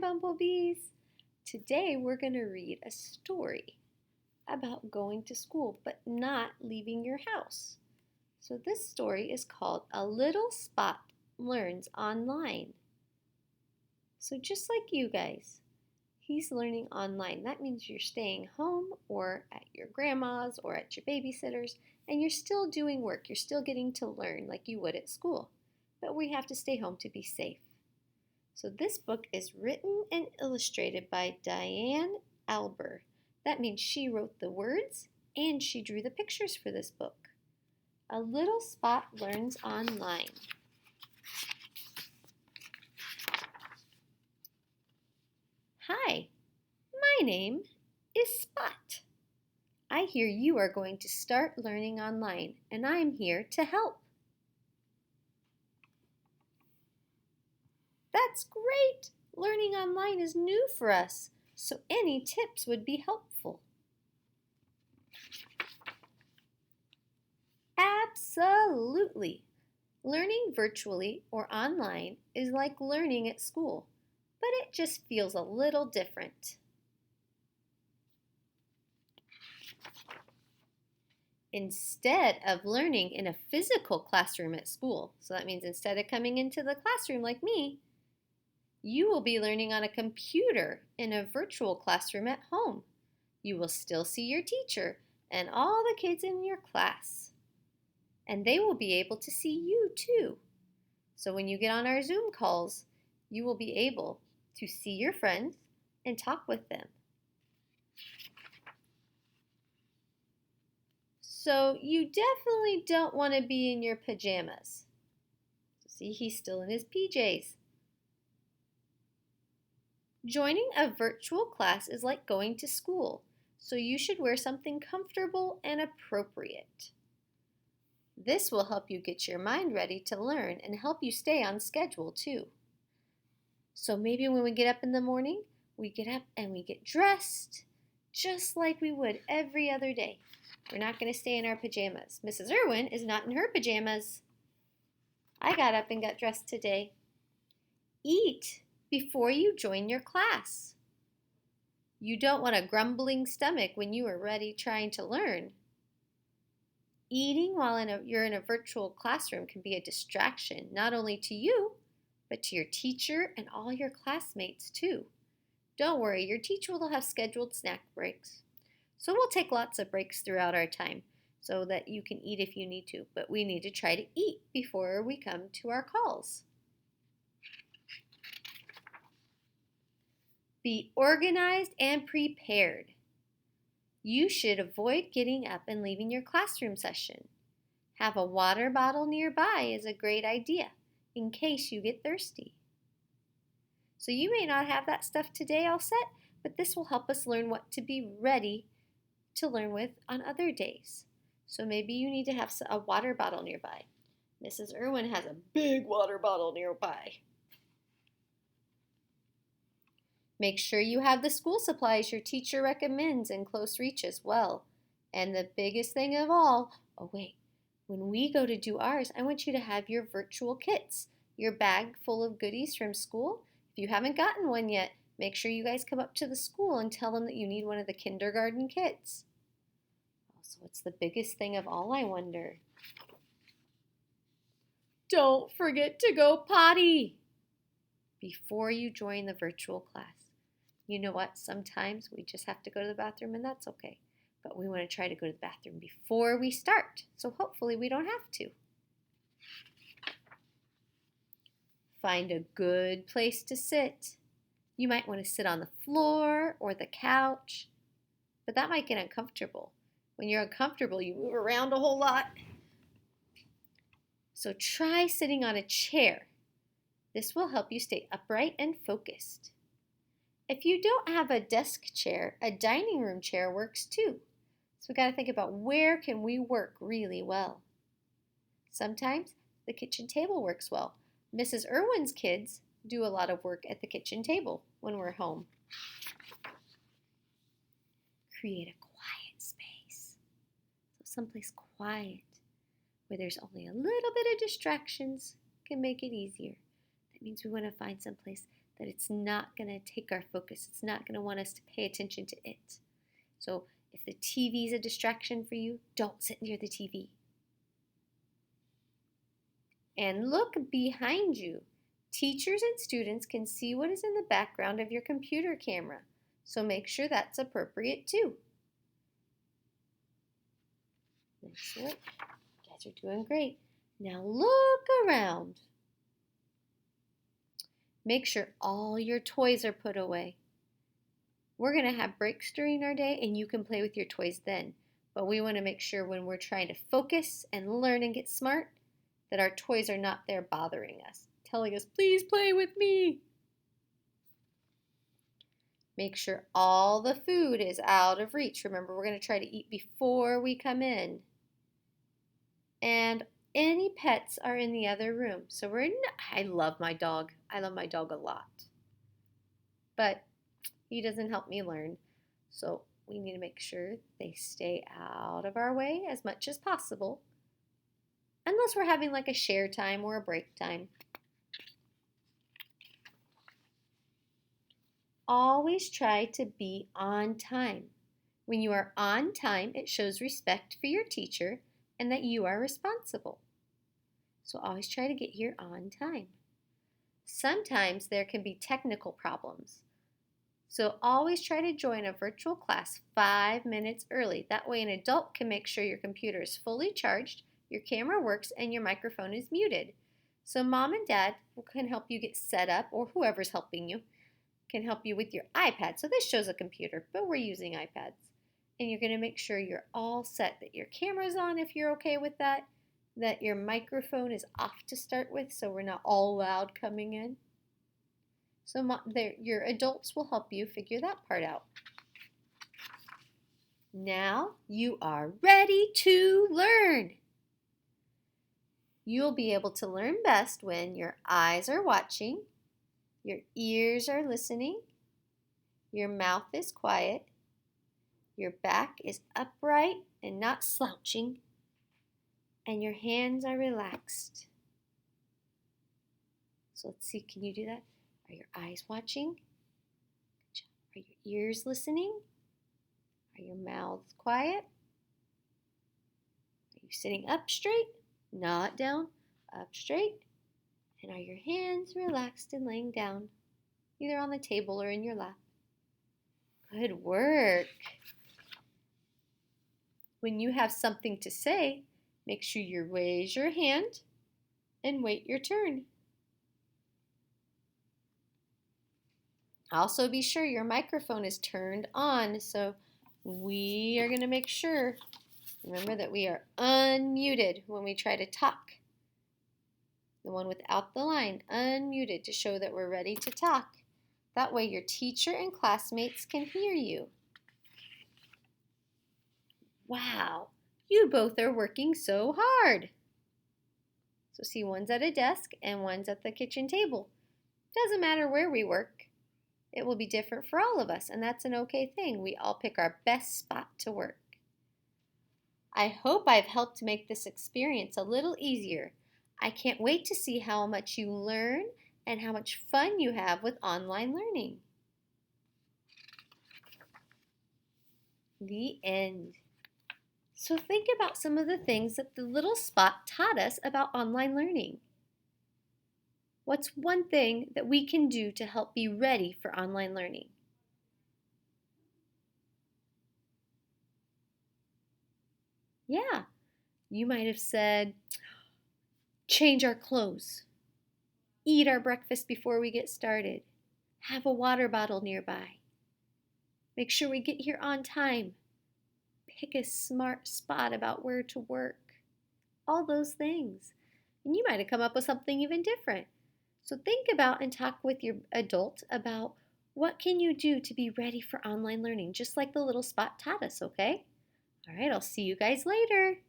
Bumblebees! Today we're going to read a story about going to school but not leaving your house. So this story is called A Little Spot Learns Online. So just like you guys, he's learning online. That means you're staying home or at your grandma's or at your babysitter's, and you're still doing work. You're still getting to learn like you would at school. But we have to stay home to be safe. So this book is written and illustrated by Diane Alber. That means she wrote the words and she drew the pictures for this book. A Little Spot Learns Online. Hi, my name is Spot. I hear you are going to start learning online, and I'm here to help. That's great! Learning online is new for us, so any tips would be helpful. Absolutely! Learning virtually or online is like learning at school, but it just feels a little different. Instead of learning in a physical classroom at school, so that means instead of coming into the classroom like me, you will be learning on a computer in a virtual classroom at home. You will still see your teacher and all the kids in your class. And they will be able to see you too. So when you get on our Zoom calls, you will be able to see your friends and talk with them. So you definitely don't want to be in your pajamas. See, he's still in his PJs. Joining a virtual class is like going to school, so you should wear something comfortable and appropriate. This will help you get your mind ready to learn and help you stay on schedule too. So maybe when we get up in the morning, we get up and we get dressed just like we would every other day. We're not going to stay in our pajamas. Mrs. Irwin is not in her pajamas. I got up and got dressed today. Eat before you join your class. You don't want a grumbling stomach when you are ready trying to learn. Eating while you're in a virtual classroom can be a distraction, not only to you, but to your teacher and all your classmates too. Don't worry, your teacher will have scheduled snack breaks. So we'll take lots of breaks throughout our time so that you can eat if you need to, but we need to try to eat before we come to our calls. Be organized and prepared. You should avoid getting up and leaving your classroom session. Have a water bottle nearby is a great idea in case you get thirsty. So you may not have that stuff today all set, but this will help us learn what to be ready to learn with on other days. So maybe you need to have a water bottle nearby. Mrs. Irwin has a big water bottle nearby. Make sure you have the school supplies your teacher recommends in close reach as well. And the biggest thing of all, when we go to do ours, I want you to have your virtual kits, your bag full of goodies from school. If you haven't gotten one yet, make sure you guys come up to the school and tell them that you need one of the kindergarten kits. So what's the biggest thing of all, I wonder? Don't forget to go potty before you join the virtual class. You know what? Sometimes we just have to go to the bathroom and that's okay. But we want to try to go to the bathroom before we start. So hopefully we don't have to. Find a good place to sit. You might want to sit on the floor or the couch, but that might get uncomfortable. When you're uncomfortable, you move around a whole lot. So try sitting on a chair. This will help you stay upright and focused. If you don't have a desk chair, a dining room chair works too. So we got to think about where can we work really well. Sometimes the kitchen table works well. Mrs. Irwin's kids do a lot of work at the kitchen table when we're home. Create a quiet space. So someplace quiet where there's only a little bit of distractions can make it easier. means we want to find some place that it's not going to take our focus. It's not going to want us to pay attention to it. So if the TV is a distraction for you, don't sit near the TV. And look behind you. Teachers and students can see what is in the background of your computer camera, so make sure that's appropriate too. Excellent. You guys are doing great. Now look around. Make sure all your toys are put away. We're going to have breaks during our day and you can play with your toys then. But we want to make sure when we're trying to focus and learn and get smart that our toys are not there bothering us, telling us, please play with me. Make sure all the food is out of reach. Remember, we're going to try to eat before we come in. And any pets are in the other room. So I love my dog. I love my dog a lot. But he doesn't help me learn. So we need to make sure they stay out of our way as much as possible. Unless we're having like a share time or a break time. Always try to be on time. When you are on time, it shows respect for your teacher and that you are responsible. So always try to get here on time. Sometimes there can be technical problems. So always try to join a virtual class 5 minutes early. That way an adult can make sure your computer is fully charged, your camera works, and your microphone is muted. So mom and dad can help you get set up, or whoever's helping you can help you with your iPad. So this shows a computer, but we're using iPads. And you're going to make sure you're all set, that your camera's on if you're okay with that your microphone is off to start with so we're not all loud coming in. So your adults will help you figure that part out. Now you are ready to learn. You'll be able to learn best when your eyes are watching, your ears are listening, your mouth is quiet, your back is upright and not slouching, and your hands are relaxed. So let's see, can you do that? Are your eyes watching? Good job. Are your ears listening? Are your mouths quiet? Are you sitting up straight? Not down, up straight. And are your hands relaxed and laying down, either on the table or in your lap? Good work. When you have something to say, make sure you raise your hand and wait your turn. Also be sure your microphone is turned on, so we are going to make sure, remember that we are unmuted when we try to talk. The one without the line, unmuted, to show that we're ready to talk. That way your teacher and classmates can hear you. Wow, you both are working so hard. So see, one's at a desk and one's at the kitchen table. Doesn't matter where we work. It will be different for all of us, and that's an okay thing. We all pick our best spot to work. I hope I've helped make this experience a little easier. I can't wait to see how much you learn and how much fun you have with online learning. The end. So think about some of the things that the little spot taught us about online learning. What's one thing that we can do to help be ready for online learning? Yeah, you might have said, change our clothes, eat our breakfast before we get started, have a water bottle nearby, make sure we get here on time, pick a smart spot about where to work, all those things. And you might have come up with something even different. So think about and talk with your adult about what can you do to be ready for online learning, just like the little spot taught us, okay? All right, I'll see you guys later.